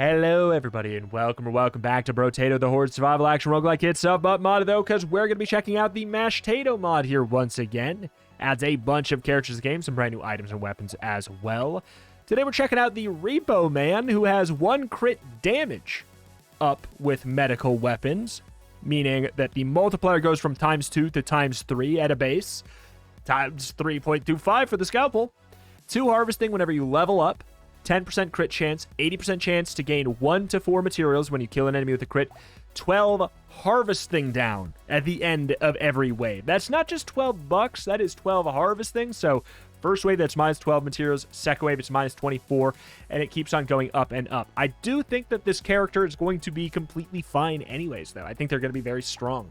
Hello, everybody, and welcome back to Brotato, the Horde Survival Action Roguelike Kit Sub-Mod mod, though, because we're going to be checking out the Mashtato mod here once again. Adds a bunch of characters to the game, some brand new items and weapons as well. Today we're checking out the Repo Man, who has 1 crit damage up with medical weapons, meaning that the multiplier goes from ×2 to ×3 at a base, times 3.25 for the scalpel, 2 harvesting whenever you level up, 10% crit chance, 80% chance to gain 1 to 4 materials when you kill an enemy with a crit, 12 harvesting down at the end of every wave. That's not just 12 bucks, that is 12 harvesting. So first wave, that's minus 12 materials. Second wave, it's minus 24, and it keeps on going up and up. I do think that this character is going to be completely fine anyways, though. I think they're going to be very strong.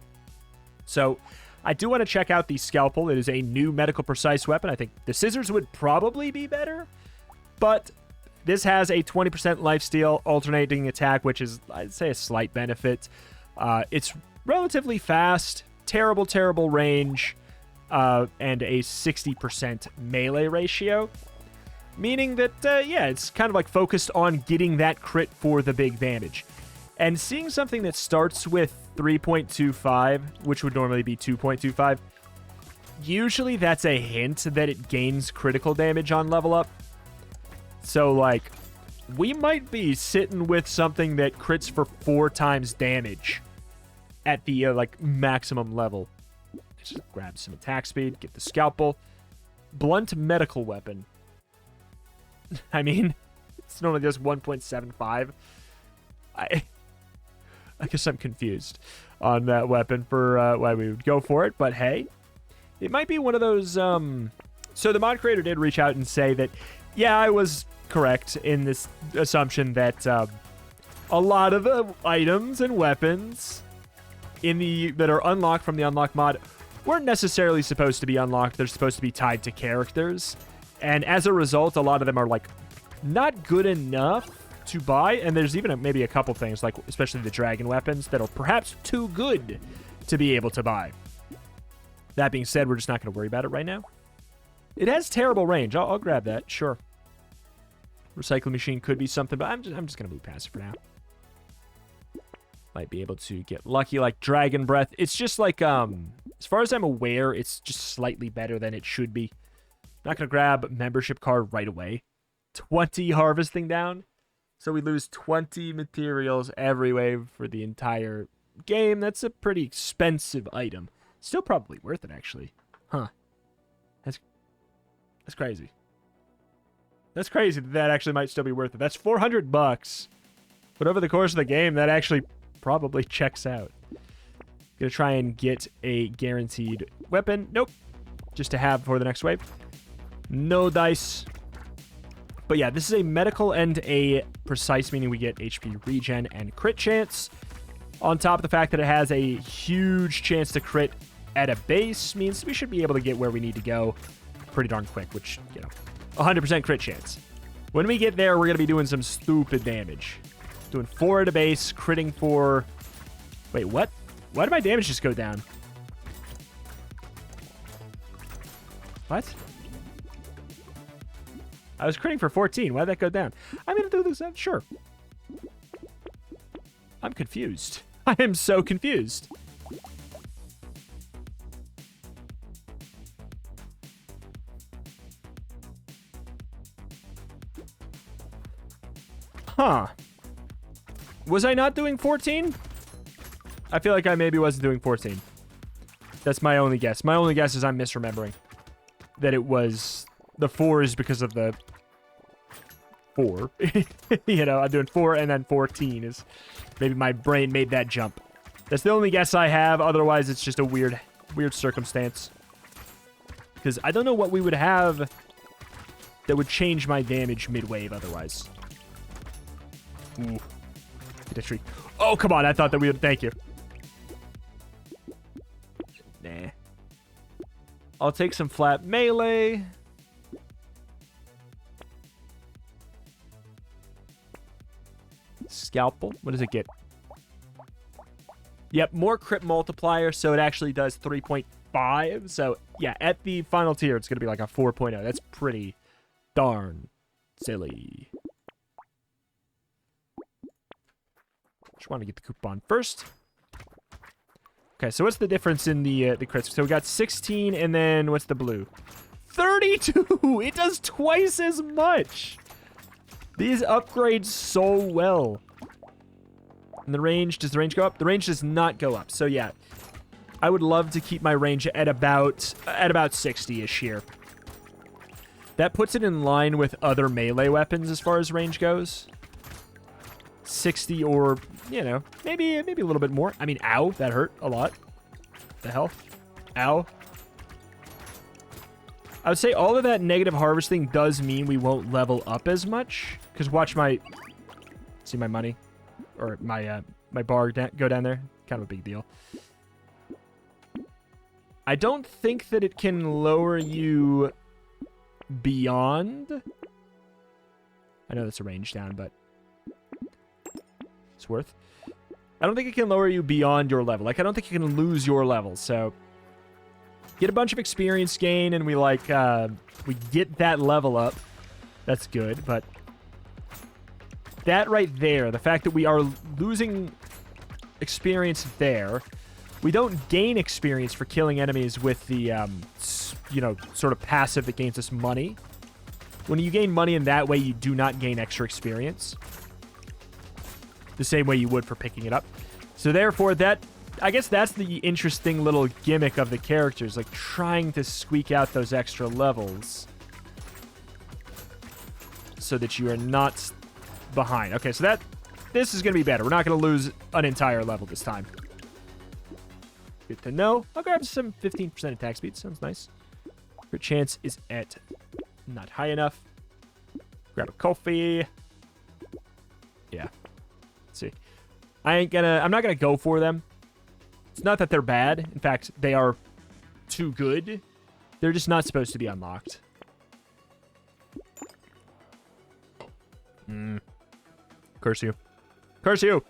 So I do want to check out the scalpel. It is a new medical precise weapon. I think the scissors would probably be better, but this has a 20% lifesteal alternating attack, which is, I'd say, a slight benefit. It's relatively fast, terrible range, and a 60% melee ratio. Meaning that, yeah, it's kind of like focused on getting that crit for the big damage. And seeing something that starts with 3.25, which would normally be 2.25, usually that's a hint that it gains critical damage on level up. So, like, we might be sitting with something that crits for 4 times damage at the, like, maximum level. Just grab some attack speed, get the scalpel. Blunt medical weapon. I mean, it's normally just 1.75. I guess I'm confused on that weapon for why we would go for it, but hey. It might be one of those, So the mod creator did reach out and say that, yeah, I was correct in this assumption that a lot of the items and weapons that are unlocked from the unlock mod weren't necessarily supposed to be unlocked. They're supposed to be tied to characters. And as a result, a lot of them are, like, not good enough to buy. And there's even maybe a couple things, like especially the dragon weapons, that are perhaps too good to be able to buy. That being said, we're just not going to worry about it right now. It has terrible range. I'll grab that, sure. Recycling machine could be something, but I'm just going to move past it for now. Might be able to get lucky, like Dragon Breath. It's just like, as far as I'm aware, it's just slightly better than it should be. Not going to grab membership card right away. 20 harvesting down. So we lose 20 materials every wave for the entire game. That's a pretty expensive item. Still probably worth it, actually. Huh. That's crazy. That's crazy that actually might still be worth it. That's 400 bucks. But over the course of the game, that actually probably checks out. Gonna try and get a guaranteed weapon. Nope. Just to have for the next wave. No dice. But yeah, this is a medical and a precise, meaning we get HP regen and crit chance. On top of the fact that it has a huge chance to crit at a base, means we should be able to get where we need to go pretty darn quick, which, you know, 100% crit chance. When we get there, we're going to be doing some stupid damage. Doing 4 at a base, critting for... Wait, what? Why did my damage just go down? What? I was critting for 14. Why did that go down? I'm going to do this. Sure. I'm confused. I am so confused. Huh. Was I not doing 14? I feel like I maybe wasn't doing 14. That's my only guess. My only guess is I'm misremembering. That it was... The 4 is because of the... 4. You know, I'm doing 4 and then 14 is... Maybe my brain made that jump. That's the only guess I have. Otherwise, it's just a weird circumstance. Because I don't know what we would have that would change my damage mid-wave otherwise. Ooh. Get a tree. Oh, come on. I thought that we would... Thank you. Nah. I'll take some flat melee. Scalpel. What does it get? Yep, more crit multiplier, so it actually does 3.5. So, yeah, at the final tier, it's going to be like a 4.0. That's pretty darn silly. Just want to get the coupon first. Okay, so what's the difference in the crits? So we got 16, and then what's the blue? 32! It does twice as much! These upgrade so well. And the range, does the range go up? The range does not go up. So yeah, I would love to keep my range at about 60-ish here. That puts it in line with other melee weapons as far as range goes. 60 or, you know, maybe a little bit more. I mean, ow, that hurt a lot. The hell? Ow. I would say all of that negative harvesting does mean we won't level up as much. Because watch my... See my money? Or my bar go down there? Kind of a big deal. I don't think that it can lower you beyond. I know that's a range down, but it's worth. I don't think it can lower you beyond your level. Like, I don't think you can lose your level. So get a bunch of experience gain, and we like we get that level up. That's good, but that right there, the fact that we are losing experience there, we don't gain experience for killing enemies with the you know, sort of passive that gains us money. When you gain money in that way, you do not gain extra experience the same way you would for picking it up. So therefore, that, I guess that's the interesting little gimmick of the characters, like trying to squeak out those extra levels so that you are not behind. Okay, so this is going to be better. We're not going to lose an entire level this time. Good to know. I'll grab some 15% attack speed. Sounds nice. Crit chance is at not high enough. Grab a coffee. Yeah. Let's see. I'm not gonna go for them. It's not that they're bad. In fact, they are too good. They're just not supposed to be unlocked. Curse you. Curse you!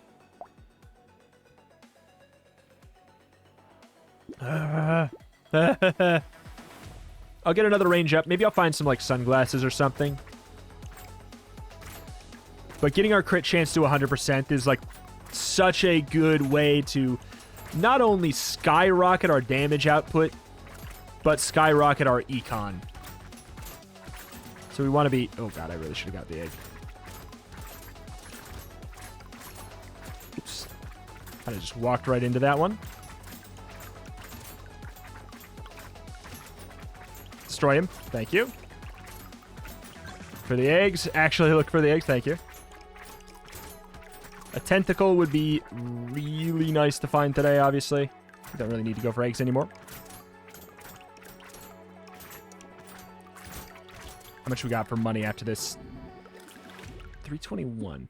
I'll get another range up. Maybe I'll find some, like, sunglasses or something. But getting our crit chance to 100% is, like, such a good way to not only skyrocket our damage output, but skyrocket our econ. So we want to be... Oh, God, I really should have got the egg. Oops. Kind of just walked right into that one. Destroy him. Thank you. For the eggs. Actually, look for the eggs. Thank you. A tentacle would be really nice to find today, obviously. Don't really need to go for eggs anymore. How much we got for money after this? 321.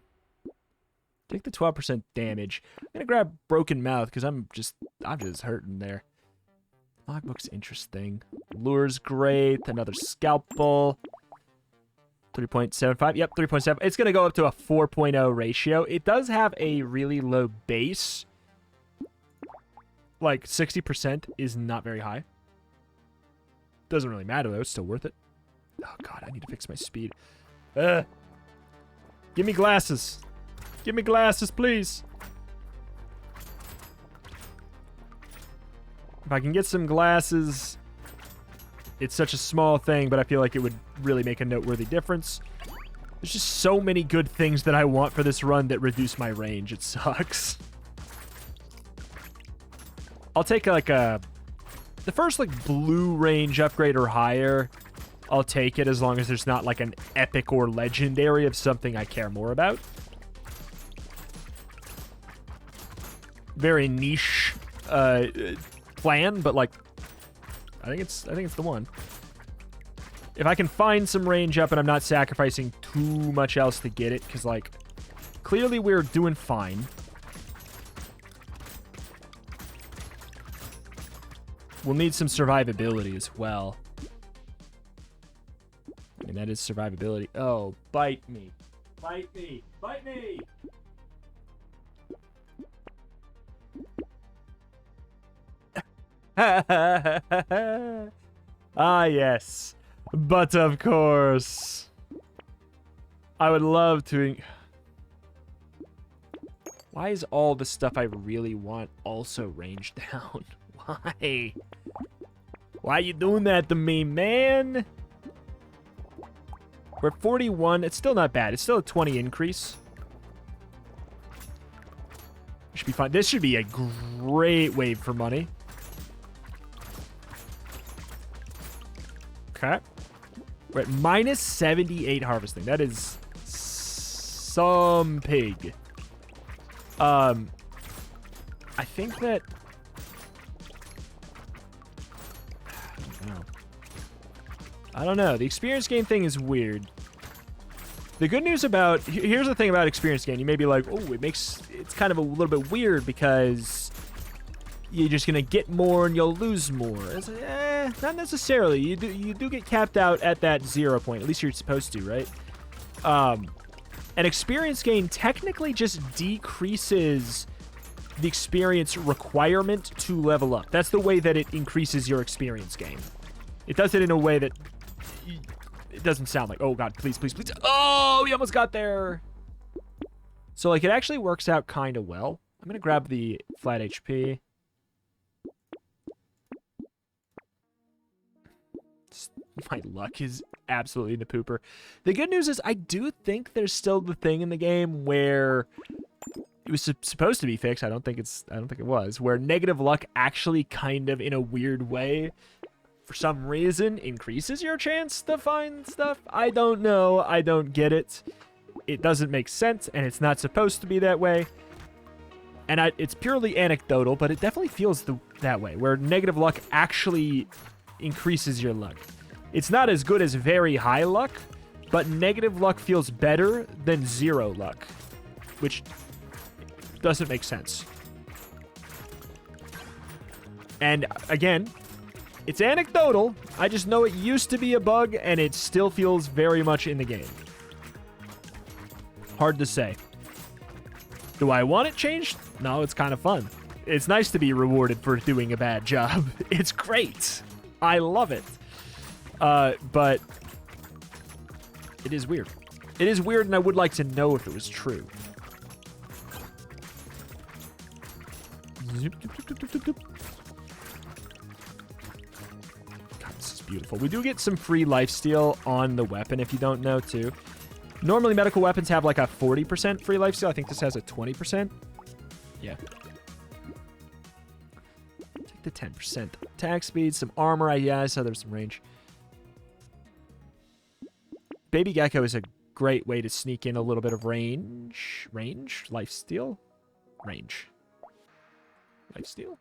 Take the 12% damage. I'm going to grab Broken Mouth because I'm just hurting there. Logbook's interesting. Lure's great. Another Scalpel. 3.75. Yep, 3.7. It's going to go up to a 4.0 ratio. It does have a really low base. Like, 60% is not very high. Doesn't really matter, though. It's still worth it. Oh, God, I need to fix my speed. Give me glasses. Give me glasses, please. If I can get some glasses, it's such a small thing, but I feel like it would really make a noteworthy difference. There's just so many good things that I want for this run that reduce my range. It sucks. I'll take like the first like blue range upgrade or higher. I'll take it as long as there's not like an epic or legendary of something I care more about. Very niche plan, but like I think it's the one. If I can find some range up and I'm not sacrificing too much else to get it, because like clearly we're doing fine. We'll need some survivability as well. I mean, that is survivability. Oh, bite me. Bite me. Bite me! Ah, yes. But of course. I would love to... Why is all the stuff I really want also ranged down? Why? Why you doing that to me, man? We're at 41. It's still not bad. It's still a 20 increase. Should be fine. This should be a great wave for money. Okay. We're at minus 78 harvesting. That is some pig. I think that... I don't know. The experience gain thing is weird. The good news about... Here's the thing about experience gain. You may be like, oh, it's kind of a little bit weird because you're just going to get more and you'll lose more. It's like, not necessarily. You do get capped out at that 0 point. At least you're supposed to, right? An experience gain technically just decreases the experience requirement to level up. That's the way that it increases your experience gain. It does it in a way that it doesn't sound like, oh god, please, please, please. Oh, we almost got there. So like it actually works out kind of well. I'm going to grab the flat HP. My luck is absolutely in the pooper. The good news is I do think there's still the thing in the game where it was supposed to be fixed. I don't think it was, where negative luck actually kind of in a weird way for some reason increases your chance to find stuff. I don't know. I don't get it. It doesn't make sense, and it's not supposed to be that way. And it's purely anecdotal, but it definitely feels that way, where negative luck actually increases your luck. It's not as good as very high luck, but negative luck feels better than 0 luck, which doesn't make sense. And again, it's anecdotal. I just know it used to be a bug, and it still feels very much in the game. Hard to say. Do I want it changed? No, it's kind of fun. It's nice to be rewarded for doing a bad job. It's great. I love it. But it is weird. It is weird, and I would like to know if it was true. God, this is beautiful. We do get some free lifesteal on the weapon, if you don't know, too. Normally, medical weapons have like a 40% free lifesteal. I think this has a 20%. Yeah. Take the 10% attack speed, some armor. Yeah, I saw there's some range. Baby Gecko is a great way to sneak in a little bit of range. Range? Lifesteal? Range. Lifesteal?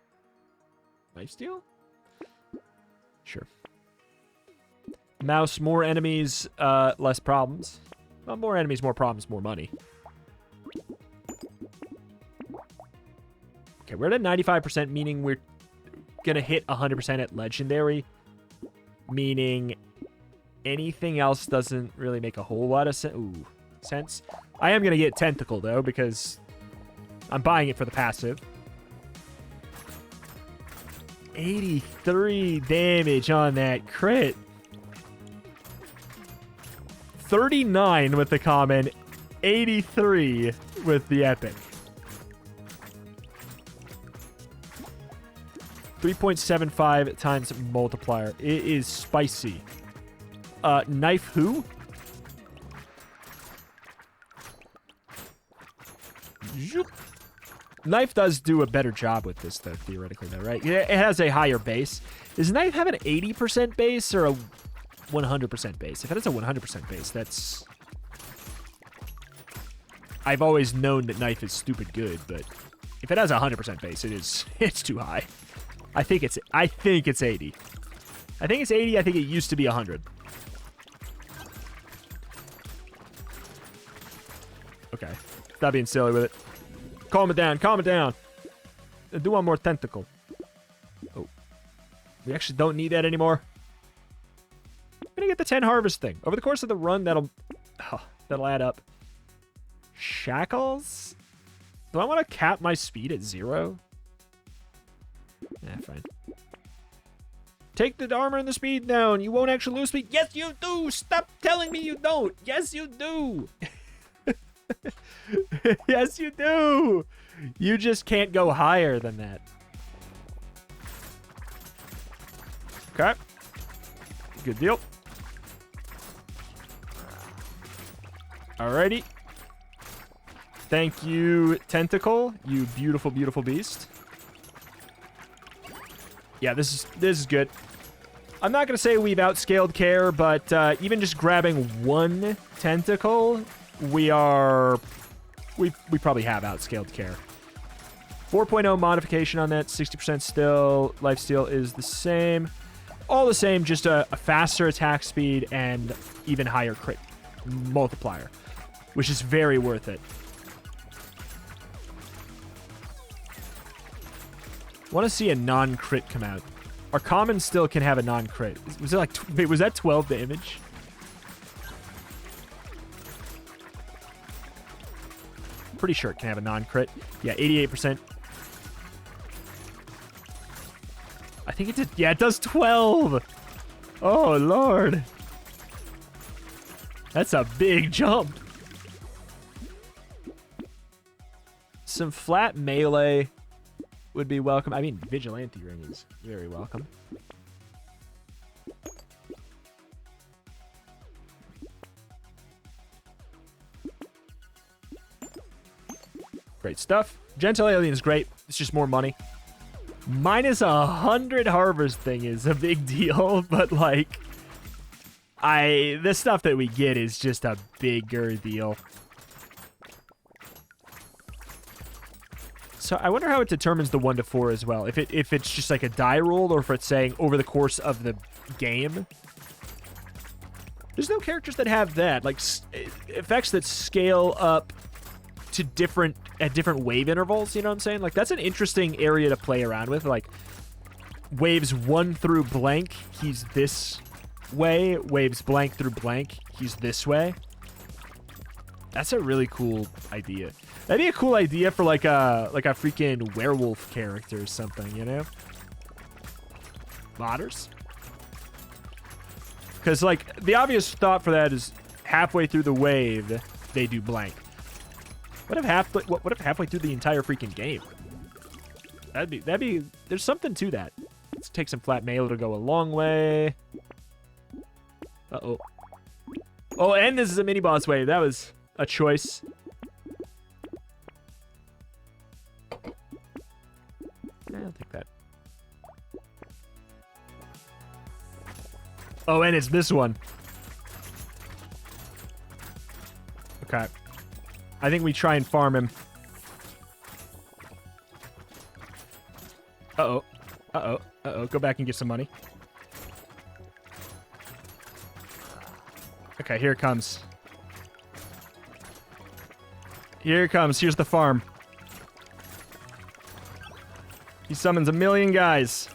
Lifesteal? Sure. Mouse, more enemies, less problems. Well, more enemies, more problems, more money. Okay, we're at 95%, meaning we're going to hit 100% at Legendary. Meaning anything else doesn't really make a whole lot of sense. I am going to get Tentacle, though, because I'm buying it for the passive. 83 damage on that crit. 39 with the common, 83 with the epic. 3.75 times multiplier. It is spicy. Knife who? Knife does do a better job with this, though, theoretically, though, right? It has a higher base. Does Knife have an 80% base or a 100% base? If it has a 100% base, that's... I've always known that Knife is stupid good, but if it has a 100% base, it's too high. I think it's 80. I think it's 80. I think it used to be 100. Okay. Stop being silly with it. Calm it down. Calm it down. Do one more tentacle. Oh. We actually don't need that anymore. I'm going to get the 10 harvest thing. Over the course of the run, that'll add up. Shackles? Do I want to cap my speed at 0? Yeah, fine. Take the armor and the speed down. You won't actually lose speed. Yes, you do. Stop telling me you don't. Yes, you do. Yes, you do. You just can't go higher than that. Okay. Good deal. Alrighty. Thank you, Tentacle. You beautiful, beautiful beast. Yeah, this is good. I'm not going to say we've outscaled Care, but even just grabbing one Tentacle, we probably have outscaled Care. 4.0 modification on that, 60% still. Lifesteal is the same. All the same, just a faster attack speed and even higher crit multiplier, which is very worth it. Want to see a non-crit come out. Our common still can have a non-crit. Was it like, wait, was that 12 damage? Pretty sure it can have a non-crit. Yeah, 88%. I think it did. Yeah, it does 12. Oh, Lord. That's a big jump. Some flat melee would be welcome. I mean, Vigilante Ring is very welcome. Great stuff. Gentle Alien is great. It's just more money. Minus 100 Harvest thing is a big deal, but like, the stuff that we get is just a bigger deal. So I wonder how it determines the 1 to 4 as well. If it's just like a die roll, or if it's saying over the course of the game. There's no characters that have that, like effects that scale up to different wave intervals. You know what I'm saying? Like, that's an interesting area to play around with. Like, waves 1 through blank, he's this way. Waves blank through blank, he's this way. That's a really cool idea. That'd be a cool idea for like a freaking werewolf character or something, you know? Modders? Because like the obvious thought for that is halfway through the wave they do blank. What if halfway through the entire freaking game? That'd be there's something to that. Let's take some flat mail to go a long way. Uh-oh. Oh, and this is a mini boss wave. That was a choice. I'll take that. Oh, and it's this one. Okay. I think we try and farm him. Uh-oh. Uh-oh. Uh-oh. Go back and get some money. Okay, here it comes. Here it comes. Here's the farm. He summons 1,000,000 guys.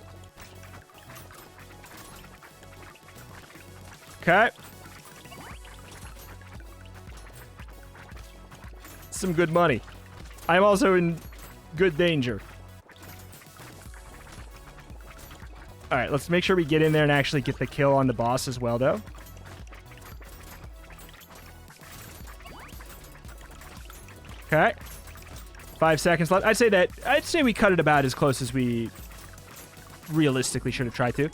Okay. Some good money. I'm also in good danger. Alright, let's make sure we get in there and actually get the kill on the boss as well, though. Okay. 5 seconds left. I'd say we cut it about as close as we realistically should have tried to.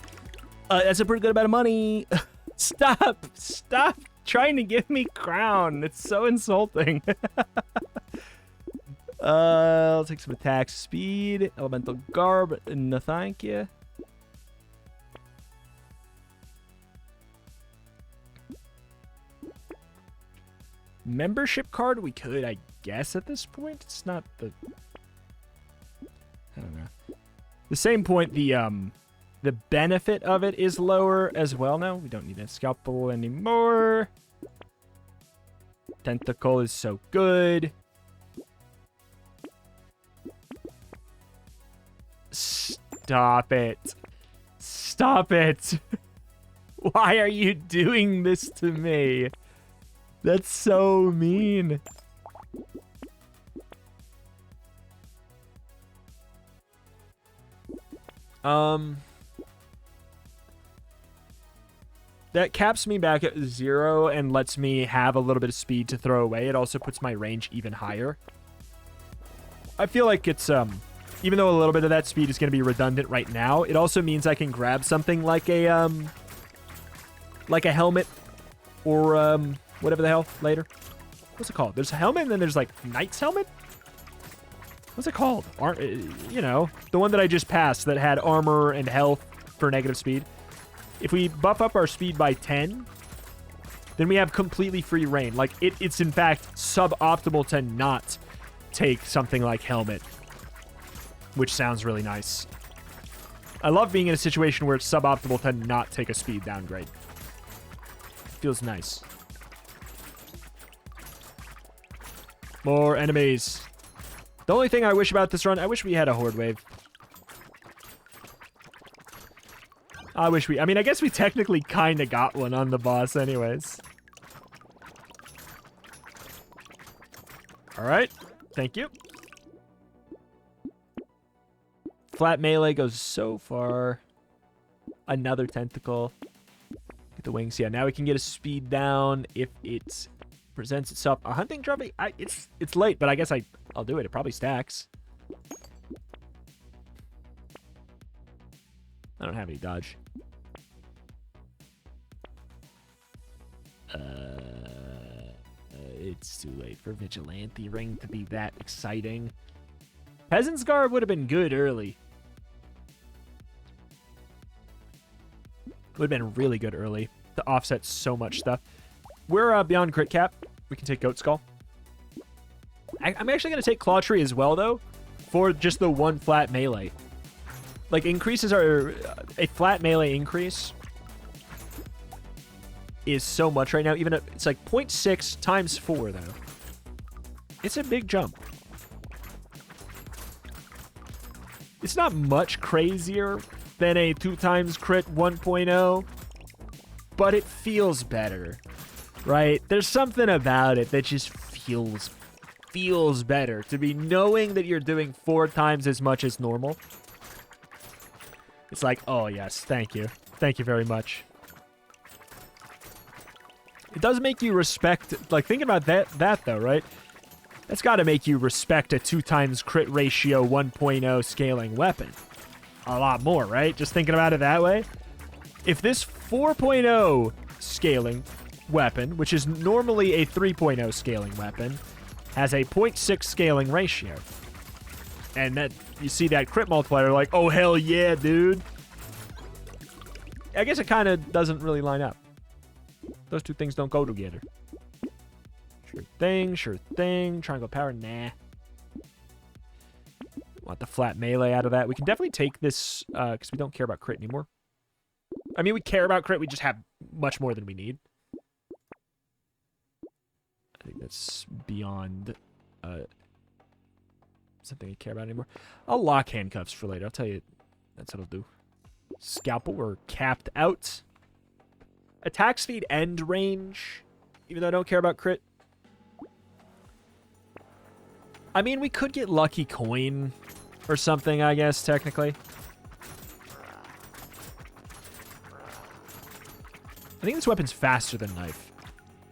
That's a pretty good amount of money. Stop trying to give me crown. It's so insulting. I'll take some attack speed. Elemental garb. No, thank you. Membership card, we could, I guess, at this point. It's not the... I don't know. The same point, the benefit of it is lower as well now. We don't need a scalpel anymore. Tentacle is so good. Stop it. Stop it. Why are you doing this to me? That's so mean. That caps me back at 0 and lets me have a little bit of speed to throw away. It also puts my range even higher. I feel like it's, even though a little bit of that speed is going to be redundant right now, it also means I can grab something like a helmet or, whatever the hell later. What's it called? There's a helmet and then there's like Knight's helmet? What's it called? You know, the one that I just passed that had armor and health for negative speed. If we buff up our speed by 10, then we have completely free reign. Like, it's in fact suboptimal to not take something like helmet, which sounds really nice. I love being in a situation where it's suboptimal to not take a speed downgrade. Feels nice. More enemies. The only thing I wish about this run, I wish we had a horde wave. I mean, I guess we technically kind of got one on the boss anyways. All right. Thank you. Flat melee goes so far. Another tentacle. Get the wings. Yeah, now we can get a speed down if it presents itself. A hunting trophy? It's late, but I guess I'll do it. It probably stacks. I don't have any dodge. It's too late for Vigilante Ring to be that exciting. Peasant's Garb would have been good early. Would have been really good early to offset so much stuff. We're beyond crit cap. We can take Goat Skull. I'm actually going to take Claw Tree as well, though, for just the one flat melee. Like, increases are... a flat melee increase is so much right now. Even it's like 0.6 times 4, though. It's a big jump. It's not much crazier than a 2 times crit 1.0, but it feels better, right? There's something about it that just feels better to be knowing that you're doing 4 times as much as normal. It's like, oh yes, thank you. Thank you very much. It does make you respect, like, thinking about that though, right? That's got to make you respect a 2 times crit ratio 1.0 scaling weapon. A lot more, right? Just thinking about it that way. If this 4.0 scaling weapon, which is normally a 3.0 scaling weapon, has a 0.6 scaling ratio, and that you see that crit multiplier, like, oh, hell yeah, dude. I guess it kind of doesn't really line up. Those two things don't go together. Sure thing, sure thing. Triangle power, nah. Want the flat melee out of that. We can definitely take this, because we don't care about crit anymore. I mean, we care about crit, we just have much more than we need. I think that's beyond something I care about anymore. I'll lock handcuffs for later. I'll tell you, that's what I'll do. Scalpel, we're capped out. Attack speed and range, even though I don't care about crit. I mean, we could get lucky coin or something, I guess, technically. I think this weapon's faster than knife.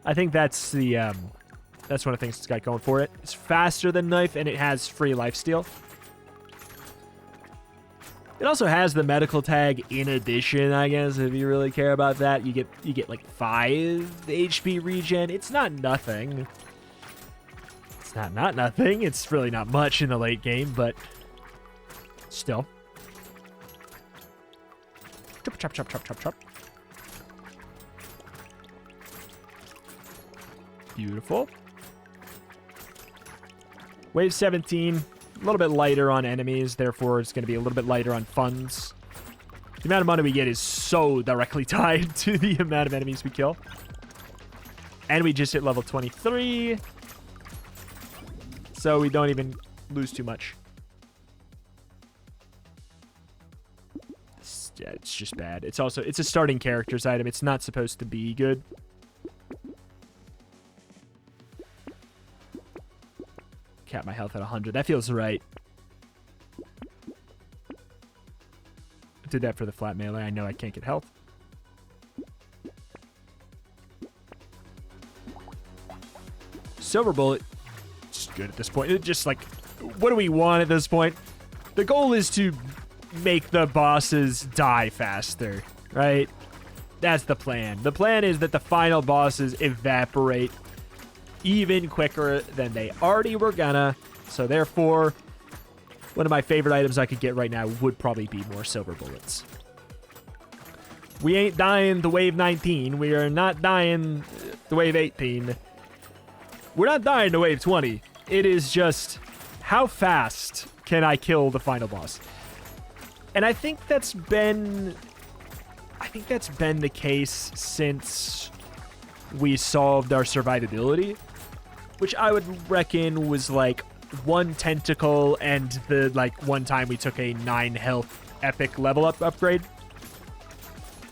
I think that's the, that's one of the things it's got going for it. It's faster than knife, and it has free lifesteal. It also has the medical tag in addition, I guess, if you really care about that. You get like 5 HP regen. It's not nothing. It's not nothing. It's really not much in the late game, but still. Chop, chop, chop, chop, chop, chop. Beautiful. Wave 17. A little bit lighter on enemies, therefore it's going to be a little bit lighter on funds. The amount of money we get is so directly tied to the amount of enemies we kill. And we just hit level 23. So we don't even lose too much. It's just bad. It's a starting character's item. It's not supposed to be good. Cap my health at 100. That feels right. Did that for the flat melee. I know I can't get health. Silver bullet, just good at this point. It's just like, what do we want at this point? The goal is to make the bosses die faster, right? That's the plan. The plan is that the final bosses evaporate even quicker than they already were gonna. So therefore, one of my favorite items I could get right now would probably be more silver bullets. We ain't dying the wave 19. We are not dying the wave 18. We're not dying to wave 20. It is just, how fast can I kill the final boss? And I think that's been the case since we solved our survivability, which I would reckon was like 1 tentacle and the like one time we took a 9 health epic level up upgrade.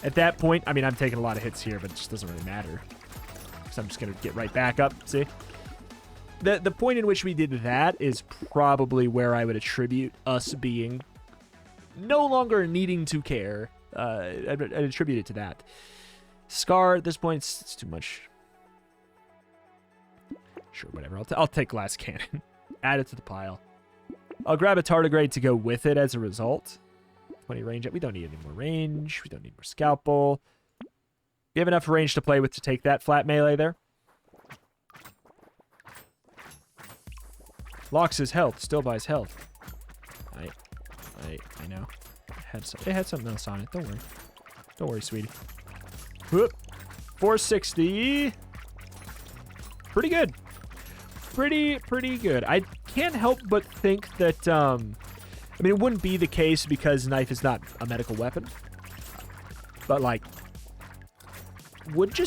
At that point, I mean, I'm taking a lot of hits here, but it just doesn't really matter, because I'm just going to get right back up, see? The point in which we did that is probably where I would attribute us being no longer needing to care. I'd attribute it to that. Scar, at this point, it's too much. Sure, whatever. I'll take glass cannon. Add it to the pile. I'll grab a tardigrade to go with it as a result. 20 range. We don't need any more range. We don't need more scalpel. We have enough range to play with to take that flat melee there. Locks his health. Still buys health. I know. It had something else on it. Don't worry. Don't worry, sweetie. Whoop. 460. Pretty good. Pretty good. I can't help but think that, I mean, it wouldn't be the case because knife is not a medical weapon. But, like, would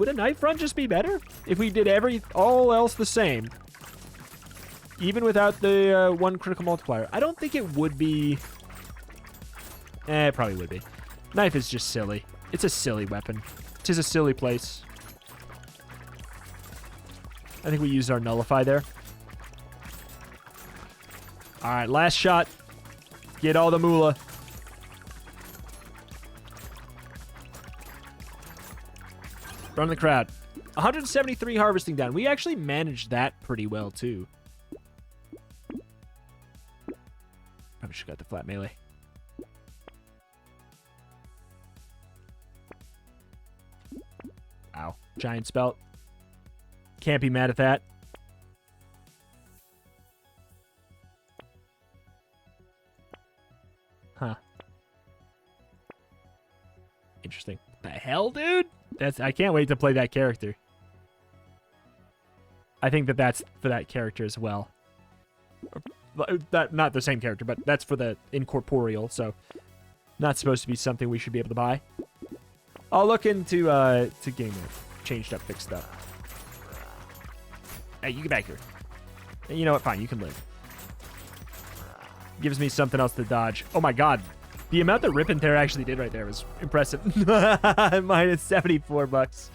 a knife run just be better? If we did all else the same, even without the 1 critical multiplier? I don't think it would be. It probably would be. Knife is just silly. It's a silly weapon. It is a silly place. I think we used our nullify there. All right, last shot. Get all the moolah. Run the crowd. 173 harvesting down. We actually managed that pretty well, too. Probably should have got the flat melee. Ow. Giant spelt. Can't be mad at that. Huh. Interesting. The hell, dude? I can't wait to play that character. I think that's for that character as well. Not the same character, but that's for the incorporeal, so not supposed to be something we should be able to buy. I'll look into getting it changed up, fixed up. Hey, you get back here. You know what? Fine, you can live. Gives me something else to dodge. Oh my god. The amount that Rip and Tear actually did right there was impressive. Minus 74 bucks.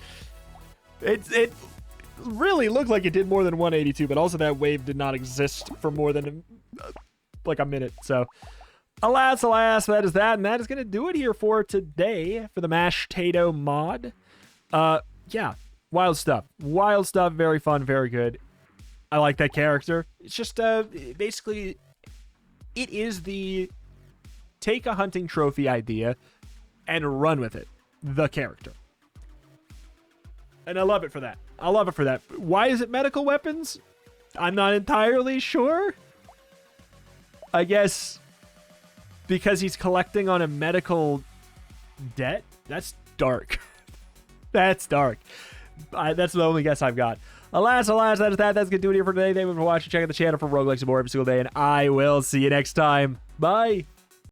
It really looked like it did more than 182, but also that wave did not exist for more than like a minute. So, alas, that is that. And that is going to do it here for today for the Mashtato mod. Yeah, wild stuff. Wild stuff. Very fun. Very good. I like that character. It's just, basically, it is the take a hunting trophy idea and run with it. The character. And I love it for that. I love it for that. Why is it medical weapons? I'm not entirely sure. I guess because he's collecting on a medical debt? That's dark. That's dark. That's the only guess I've got. Alas, that is that. That's going to do it here for today. Thank you for watching. Check out the channel for roguelikes and more every single day. And I will see you next time. Bye.